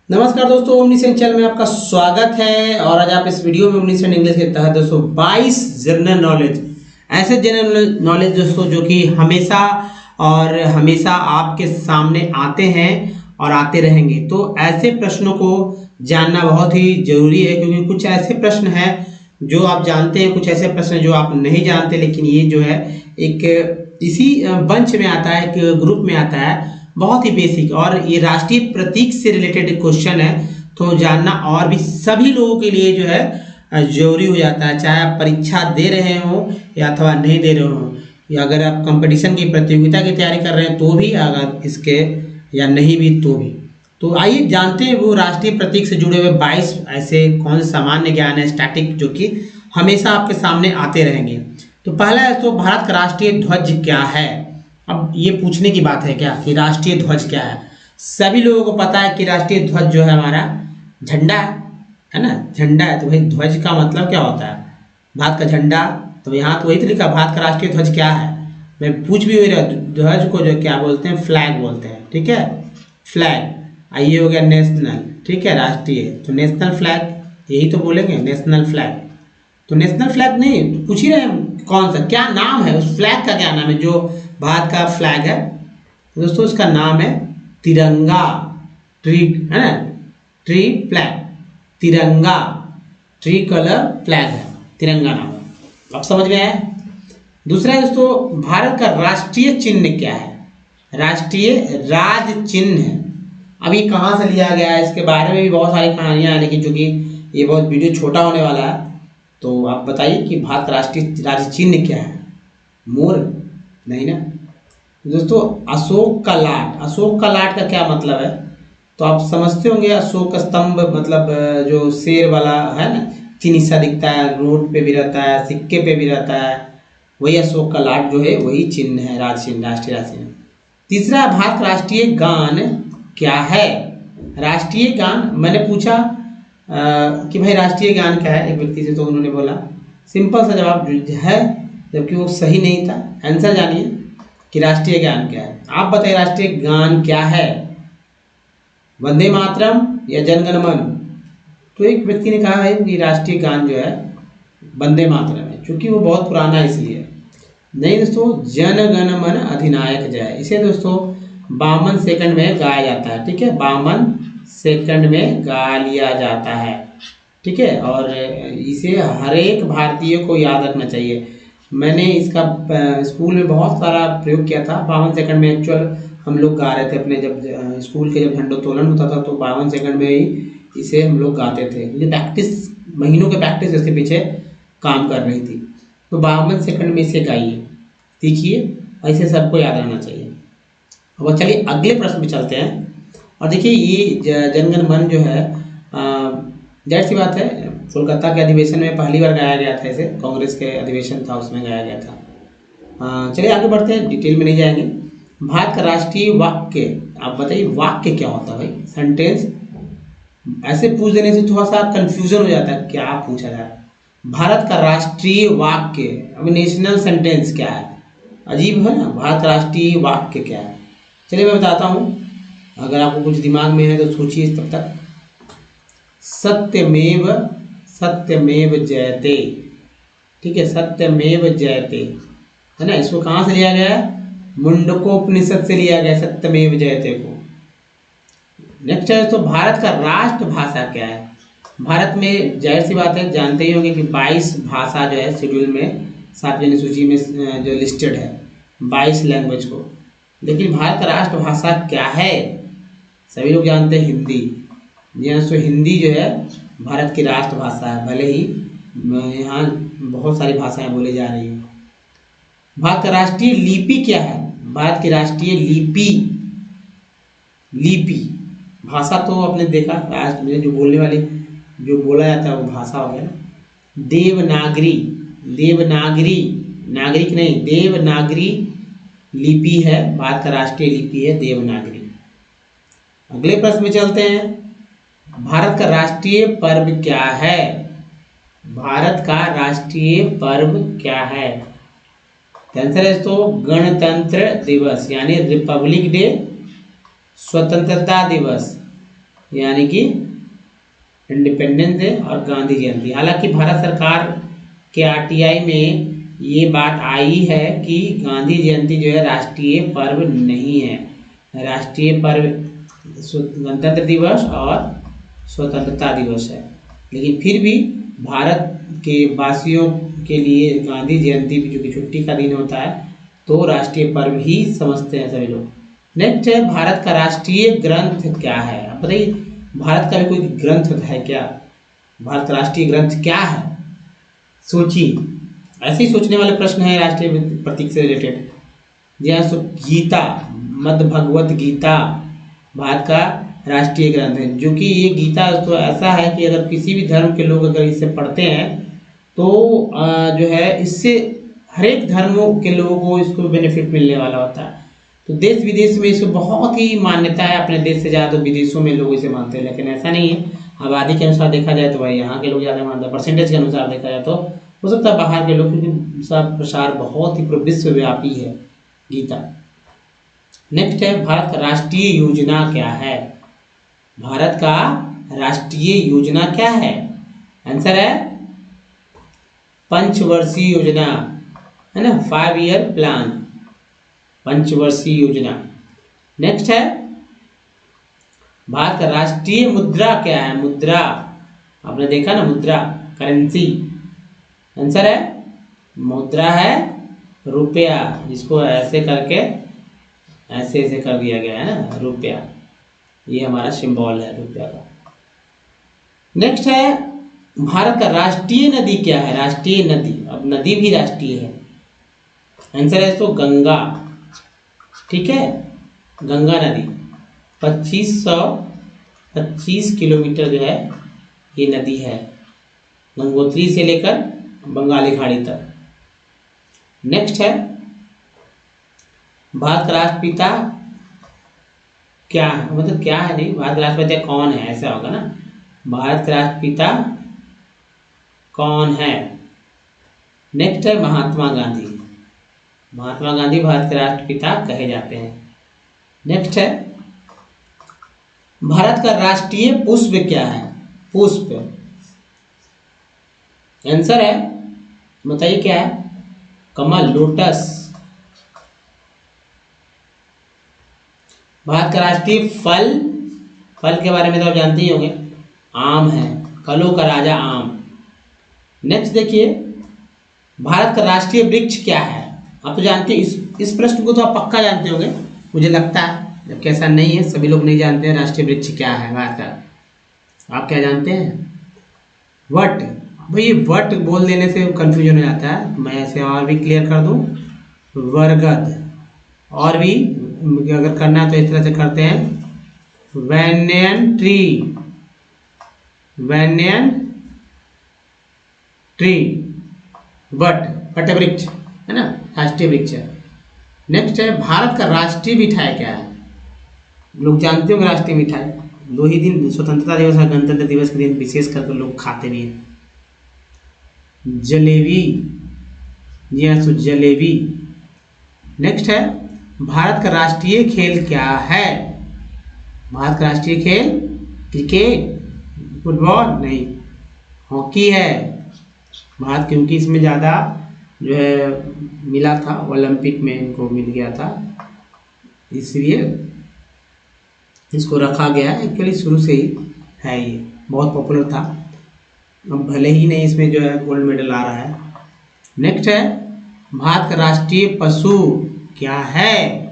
नमस्कार दोस्तों, omniscient channel में आपका स्वागत है। और आज आप इस वीडियो में ओमनीसेंट इंग्लिश के तहत दोस्तों 22 जनरल नॉलेज, ऐसे जनरल नॉलेज दोस्तों जो कि हमेशा आपके सामने आते हैं और आते रहेंगे। तो ऐसे प्रश्नों को जानना बहुत ही जरूरी है, क्योंकि कुछ ऐसे प्रश्न हैं जो आप जानते हैं, कुछ ऐसे प्रश्न जो आप नहीं जानते। लेकिन ये जो है एक इसी बंच में आता है, एक ग्रुप में आता है, बहुत ही बेसिक, और ये राष्ट्रीय प्रतीक से रिलेटेड क्वेश्चन है। तो जानना और भी सभी लोगों के लिए जो है जरूरी हो जाता है, चाहे आप परीक्षा दे रहे हो या अथवा नहीं दे रहे हो, या अगर आप कंपटीशन की प्रतियोगिता की तैयारी कर रहे हैं तो भी, अगर इसके या नहीं भी तो भी। तो आइए जानते हैं वो राष्ट्रीय प्रतीक से जुड़े हुए 22 ऐसे कौन से सामान्य ज्ञान है स्टैटिक, जो कि हमेशा आपके सामने आते रहेंगे। तो पहला है, तो भारत का राष्ट्रीय ध्वज क्या है? अब ये पूछने की बात है क्या कि राष्ट्रीय ध्वज क्या है? सभी लोगों को पता है कि राष्ट्रीय ध्वज जो है हमारा झंडा है ना, झंडा है। तो भाई ध्वज का मतलब क्या होता है? भारत का झंडा। तो यहाँ तो वही तो लिखा, भारत का राष्ट्रीय ध्वज क्या है। मैं पूछ भी वही रहा, ध्वज को जो क्या बोलते हैं, फ्लैग बोलते हैं, ठीक है, फ्लैग। आइए हो गया नेशनल, ठीक है, राष्ट्रीय। तो नेशनल फ्लैग यही तो बोलेंगे, नेशनल फ्लैग। तो नेशनल फ्लैग नहीं, पूछ ही रहे हैं कौन सा, क्या नाम है उस फ्लैग का, क्या नाम है जो भारत का फ्लैग है। तो दोस्तों उसका नाम है तिरंगा, ट्री है ना, ट्री फ्लैग, तिरंगा, ट्री कलर फ्लैग है, तिरंगा नाम है। अब समझ गए हैं। दूसरा है दोस्तों, भारत का राष्ट्रीय चिन्ह क्या है? राष्ट्रीय राज चिन्ह है। अब ये कहाँ से लिया गया है, इसके बारे में भी बहुत सारी कहानियां हैं, लेकिन चूंकि ये बहुत वीडियो छोटा होने वाला है, तो आप बताइए कि भारत राष्ट्रीय राज्य चिन्ह क्या है? मोर नहीं ना दोस्तों, अशोक का लाट। अशोक का लाट का क्या मतलब है? तो आप समझते होंगे, अशोक स्तंभ मतलब जो शेर वाला है ना, चिन्ह हिस्सा दिखता है, रोड पे भी रहता है, सिक्के पे भी रहता है, वही अशोक का लाट जो है वही चिन्ह है, राज चिन्ह, राष्ट्रीय राज चिन्ह। तीसरा, भारत का राष्ट्रीय गान क्या है? राष्ट्रीय गान मैंने पूछा कि भाई राष्ट्रीय गान क्या है एक व्यक्ति से, तो उन्होंने बोला सिंपल सा जवाब है, जबकि वो सही नहीं था। आंसर जानिए कि राष्ट्रीय गान क्या है। आप बताइए राष्ट्रीय गान क्या है? वंदे मातरम या जनगण मन? तो एक व्यक्ति ने कहा है कि राष्ट्रीय गान जो है वंदे मातरम है, क्योंकि वो बहुत पुराना है इसलिए। नहीं दोस्तों, जनगण मन अधिनायक जय, इसे दोस्तों 52 सेकंड में गाया जाता है, ठीक है, 52 सेकंड में गा लिया जाता है, ठीक है। और इसे हर एक भारतीय को याद रखना चाहिए। मैंने इसका स्कूल में बहुत सारा प्रयोग किया था। 52 सेकंड में एक्चुअल हम लोग गा रहे थे अपने, जब स्कूल के जब झंडोत्तोलन होता था तो 52 सेकंड में ही इसे हम लोग गाते थे। ये प्रैक्टिस, महीनों के प्रैक्टिस इसके पीछे काम कर रही थी। तो 52 सेकंड में इसे गाइए, सीखिए, ऐसे सबको याद रहना चाहिए। अब चलिए अगले प्रश्न पे चलते हैं। और देखिए ये जनगण मन जो है, जाहिर सी बात है, कोलकाता के अधिवेशन में पहली बार गाया गया था इसे, कांग्रेस के अधिवेशन था उसमें गाया गया था। चलिए आगे बढ़ते हैं, डिटेल में नहीं जाएंगे। भारत का राष्ट्रीय वाक्य, आप बताइए वाक्य क्या होता है भाई? सेंटेंस ऐसे पूछ देने से थोड़ा सा कंफ्यूजन हो जाता है, क्या पूछा जा रहा है। भारत का राष्ट्रीय वाक्य, अब नेशनल सेंटेंस क्या है? अजीब है ना, भारत का राष्ट्रीय वाक्य क्या है? चलिए मैं बताता हूँ, अगर आपको कुछ दिमाग में है तो सोचिए तब तक। सत्यमेव सत्यमेव जयते, ठीक है, सत्यमेव जयते, है ना। इसको कहाँ से लिया गया है? मुंडकोपनिषद से लिया गया सत्यमेव जयते को। नेक्स्ट है तो भारत का राष्ट्रभाषा क्या है? भारत में जाहिर सी बात है, जानते ही होंगे कि 22 भाषा जो है शेड्यूल में, सार्वजनिक सूची में जो लिस्टेड है 22 लैंग्वेज को। लेकिन भारत का राष्ट्रभाषा क्या है? सभी लोग जानते हैं हिंदी। तो हिंदी जो है भारत की राष्ट्रभाषा है, भले ही यहाँ बहुत सारी भाषाएं बोली जा रही हैं। भारत का राष्ट्रीय लिपि क्या है? भारत की राष्ट्रीय लिपि, लिपि भाषा तो आपने देखा, राष्ट्र में जो बोलने वाली, जो बोला जाता है वो भाषा हो गया ना। देवनागरी, देवनागरी, नागरिक नहीं, देवनागरी लिपि है, भारत का राष्ट्रीय लिपि है देवनागरी। अगले प्रश्न में चलते हैं। भारत का राष्ट्रीय पर्व क्या है? भारत का राष्ट्रीय पर्व क्या है? आंसर है तो गणतंत्र दिवस, यानी रिपब्लिक डे, स्वतंत्रता दिवस, यानी कि इंडिपेंडेंस डे और गांधी जयंती। हालांकि भारत सरकार के आरटीआई में ये बात आई है कि गांधी जयंती जो है राष्ट्रीय पर्व नहीं है। राष्ट्रीय पर्व गणतंत्र दिवस और स्वतंत्रता दिवस है, लेकिन फिर भी भारत के वासियों के लिए गांधी जयंती जो कि छुट्टी का दिन होता है तो राष्ट्रीय पर्व ही समझते हैं सभी लोग। नेक्स्ट है, भारत का राष्ट्रीय ग्रंथ क्या है? आप बताइए, भारत का भी कोई ग्रंथ है क्या? भारत का राष्ट्रीय ग्रंथ क्या है? सोचिए, ऐसे ही सोचने वाले प्रश्न है राष्ट्रीय प्रतीक से रिलेटेड। जी हाँ, तो गीता, मद् भगवत गीता भारत का राष्ट्रीय ग्रंथ है, जो कि ये गीता तो ऐसा है कि अगर किसी भी धर्म के लोग अगर इसे पढ़ते हैं तो जो है इससे हर एक धर्मों के लोगों को इसको बेनिफिट मिलने वाला होता है। तो देश विदेश में इसको बहुत ही मान्यता है, अपने देश से ज़्यादा विदेशों में लोग इसे मानते हैं, लेकिन ऐसा नहीं है। आबादी के अनुसार देखा जाए तो भाई यहाँ के लोग ज़्यादा मानते हैं, परसेंटेज के अनुसार देखा जाए तो हो सकता है बाहर के लोग, क्योंकि इसका प्रसार बहुत ही विश्वव्यापी है गीता। नेक्स्ट है, भारत का राष्ट्रीय योजना क्या है? भारत का राष्ट्रीय योजना क्या है? आंसर है पंचवर्षीय योजना, है ना, 5 ईयर प्लान, पंचवर्षीय योजना। नेक्स्ट है, भारत का राष्ट्रीय मुद्रा क्या है? मुद्रा, आपने देखा ना, मुद्रा करेंसी। आंसर है मुद्रा है रुपया, जिसको ऐसे करके ऐसे ऐसे कर दिया गया है ना, रुपया, ये हमारा सिंबल है रुपया का। नेक्स्ट है, भारत का राष्ट्रीय नदी क्या है? राष्ट्रीय नदी, अब नदी भी राष्ट्रीय है। आंसर है तो गंगा, ठीक है, गंगा नदी 2525 किलोमीटर जो है ये नदी है, गंगोत्री से लेकर बंगाली खाड़ी तक। नेक्स्ट है, भारत का राष्ट्रपिता क्या है? मतलब क्या है नहीं, भारत का राष्ट्रपिता कौन है, ऐसा होगा ना। भारत का राष्ट्रपिता कौन है? नेक्स्ट है, महात्मा गांधी। महात्मा गांधी भारत के राष्ट्रपिता कहे जाते हैं। नेक्स्ट है, भारत का राष्ट्रीय पुष्प क्या है? पुष्प, आंसर है, बताइए क्या है? कमल, लोटस। भारत का राष्ट्रीय फल, फल के बारे में तो आप जानते ही होंगे, आम है, फलों का राजा आम। नेक्स्ट देखिए, भारत का राष्ट्रीय वृक्ष क्या है? आप तो जानते हैं, इस प्रश्न को तो आप पक्का जानते होंगे, मुझे लगता है, जबकि ऐसा नहीं है, सभी लोग नहीं जानते हैं राष्ट्रीय वृक्ष क्या है भारत का। आप क्या जानते हैं? वट। भाई वट बोल देने से कंफ्यूजन हो जाता है, मैं ऐसे और भी क्लियर कर दूं, बरगद, और भी अगर करना है तो इस तरह से करते हैं, वैनियन ट्री, वैनियन ट्री, वट, वट वृक्ष, है ना, राष्ट्रीय वृक्ष है। नेक्स्ट है, भारत का राष्ट्रीय मिठाई क्या है? लोग जानते होंगे राष्ट्रीय मिठाई, 2 ही दिन, स्वतंत्रता दिवस और गणतंत्र दिवस के दिन विशेष करके लोग खाते भी हैं, जलेबी, जी हाँ, जलेबी। नेक्स्ट है, भारत का राष्ट्रीय खेल क्या है? भारत का राष्ट्रीय खेल क्रिकेट, फुटबॉल नहीं, हॉकी है भारत, क्योंकि इसमें ज़्यादा जो है मिला था, ओलंपिक में इनको मिल गया था, इसलिए इसको रखा गया है। एक्चुअली शुरू से ही है, ये बहुत पॉपुलर था, अब भले ही नहीं इसमें जो है गोल्ड मेडल आ रहा है। नेक्स्ट है, भारत का राष्ट्रीय पशु क्या है?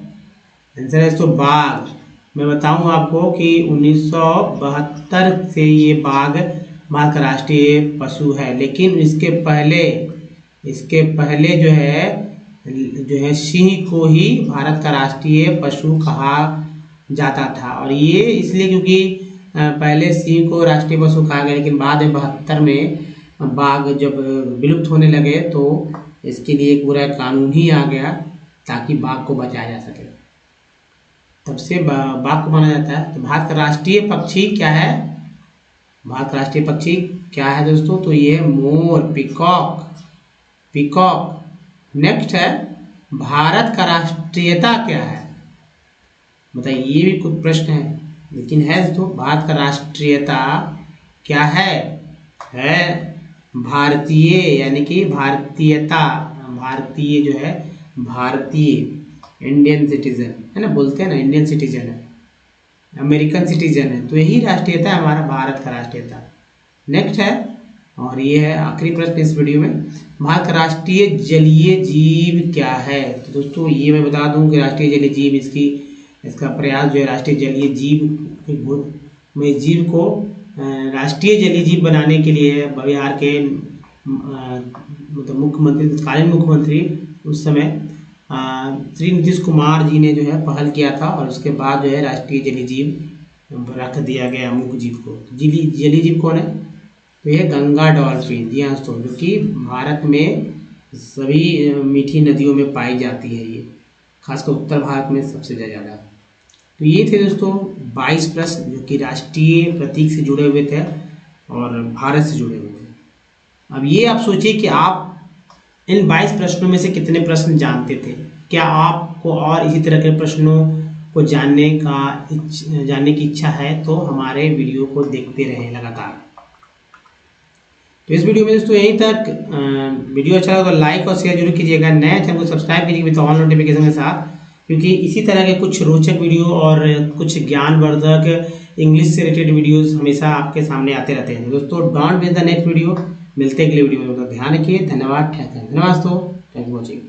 आंसर है तो बाघ। मैं बताऊं आपको कि 1972 से ये बाघ भारत का राष्ट्रीय पशु है, लेकिन इसके पहले जो है सिंह को ही भारत का राष्ट्रीय पशु कहा जाता था, और ये इसलिए क्योंकि पहले सिंह को राष्ट्रीय पशु कहा गया, लेकिन बाद में 72 में बाघ जब विलुप्त होने लगे तो इसके लिए एक पूरा कानून ही आ गया ताकि बाघ को बचाया जा सके, तब से बाघ को माना जाता है। तो भारत का राष्ट्रीय पक्षी क्या है? भारत का राष्ट्रीय पक्षी क्या है दोस्तों? तो ये मोर, पीकॉक, पीकॉक। नेक्स्ट है, भारत का राष्ट्रीयता क्या है? बताइए, ये भी कुछ प्रश्न है। लेकिन है दोस्तों, भारत का राष्ट्रीयता क्या है भारतीय, यानी कि भारतीयता, भारतीय जो है, भारतीय इंडियन सिटीजन है ना, बोलते हैं ना इंडियन सिटीजन है, अमेरिकन सिटीजन है, तो यही राष्ट्रीयता है हमारा भारत का राष्ट्रीयता। नेक्स्ट है, और ये है आखिरी प्रश्न इस वीडियो में, भारत का राष्ट्रीय जलीय जीव क्या है। तो दोस्तों ये मैं बता दूं कि राष्ट्रीय जलीय जीव, इसका प्रयास जो है राष्ट्रीय जलीय जीव में जीव को राष्ट्रीय जलीय जीव बनाने के लिए बिहार के मतलब मुख्यमंत्री, तत्कालीन मुख्यमंत्री उस समय श्री नीतीश कुमार जी ने जो है पहल किया था, और उसके बाद जो है राष्ट्रीय जलीय जीव रख दिया गया मुख्य जीव को। जलीय जीव कौन है, तो यह गंगा डॉल्फिन, जी हाँ दोस्तों, जो कि भारत में सभी मीठी नदियों में पाई जाती है, ये खासकर उत्तर भारत में सबसे ज़्यादा। तो ये थे दोस्तों 22 प्रश्न जो कि राष्ट्रीय प्रतीक से जुड़े हुए थे और भारत से जुड़े हुए थे। अब ये आप सोचिए कि आप इन 22 प्रश्नों में से कितने प्रश्न जानते थे। क्या आपको और इसी तरह के प्रश्नों को जानने की इच्छा है तो हमारे वीडियो को देखते रहें लगातार। तो इस वीडियो में दोस्तों यहीं तक। वीडियो अच्छा लगा तो लाइक और शेयर जरूर कीजिएगा, नए चैनल को सब्सक्राइब कीजिएगा तो ऑल नोटिफिकेशन के साथ, क्योंकि इसी तरह के कुछ रोचक वीडियो और कुछ ज्ञानवर्धक इंग्लिश से रिलेटेड वीडियोस हमेशा आपके सामने आते रहते हैं। दोस्तों don't miss the next video. मिलते हैं अगले वीडियो में, ध्यान रखिए। धन्यवाद दोस्तों, थैंक यू वॉचिंग।